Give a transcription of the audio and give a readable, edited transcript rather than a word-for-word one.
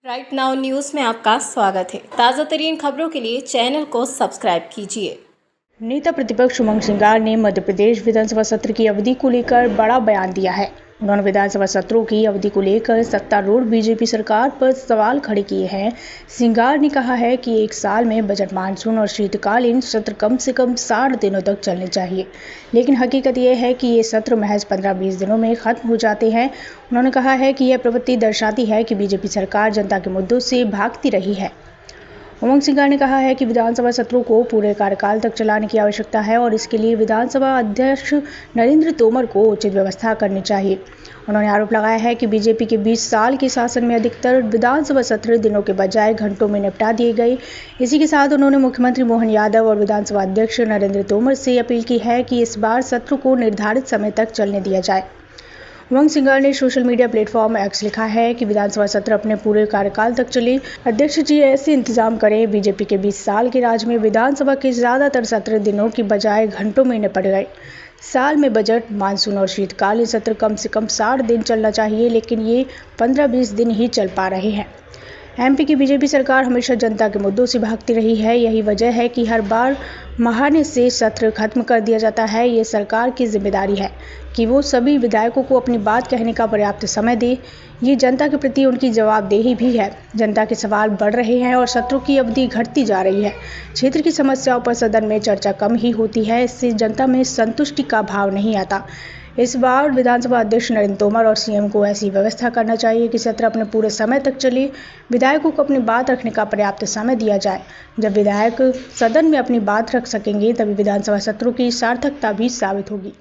Right now news में आपका स्वागत है। ताज़ा तरीन खबरों के लिए चैनल को सब्सक्राइब कीजिए। नेता प्रतिपक्ष उमंग सिंगार ने मध्य प्रदेश विधानसभा सत्र की अवधि को लेकर बड़ा बयान दिया है। उन्होंने विधानसभा सत्रों की अवधि को लेकर सत्तारूढ़ बीजेपी सरकार पर सवाल खड़े किए हैं। सिंगार ने कहा है कि एक साल में बजट, मानसून और शीतकालीन सत्र कम से कम 60 दिनों तक चलने चाहिए, लेकिन हकीकत यह है कि ये सत्र महज 15-20 दिनों में खत्म हो जाते हैं। उन्होंने कहा है कि यह प्रवृत्ति दर्शाती है कि बीजेपी सरकार जनता के मुद्दों से भागती रही है। उमंग सिंगार ने कहा है कि विधानसभा सत्रों को पूरे कार्यकाल तक चलाने की आवश्यकता है और इसके लिए विधानसभा अध्यक्ष नरेंद्र तोमर को उचित व्यवस्था करनी चाहिए। उन्होंने आरोप लगाया है कि बीजेपी के 20 साल के शासन में अधिकतर विधानसभा सत्र दिनों के बजाय घंटों में निपटा दिए गए। इसी के साथ उन्होंने मुख्यमंत्री मोहन यादव और विधानसभा अध्यक्ष नरेंद्र तोमर से अपील की है कि इस बार सत्र को निर्धारित समय तक चलने दिया जाए। उमंग सिंगार ने सोशल मीडिया प्लेटफॉर्म एक्स लिखा है कि विधानसभा सत्र अपने पूरे कार्यकाल तक चले। अध्यक्ष जी ऐसे इंतजाम करें। बीजेपी के 20 साल के राज में विधानसभा के ज़्यादातर सत्र दिनों की बजाय घंटों में निपट गए। साल में बजट, मानसून और शीतकालीन सत्र कम से कम 60 दिन चलना चाहिए, लेकिन ये 15-20 दिन ही चल पा रहे हैं। एमपी की बीजेपी सरकार हमेशा जनता के मुद्दों से भागती रही है। यही वजह है कि हर बार महाने से सत्र खत्म कर दिया जाता है। ये सरकार की जिम्मेदारी है कि वो सभी विधायकों को अपनी बात कहने का पर्याप्त समय दे। ये जनता के प्रति उनकी जवाबदेही भी है। जनता के सवाल बढ़ रहे हैं और सत्रों की अवधि घटती जा रही है। क्षेत्र की समस्याओं पर सदन में चर्चा कम ही होती है। इससे जनता में संतुष्टि का भाव नहीं आता। इस बार विधानसभा अध्यक्ष नरेंद्र तोमर और सीएम को ऐसी व्यवस्था करना चाहिए कि सत्र अपने पूरे समय तक चले। विधायकों को अपनी बात रखने का पर्याप्त समय दिया जाए। जब विधायक सदन में अपनी बात रख सकेंगे तभी विधानसभा सत्रों की सार्थकता भी साबित होगी।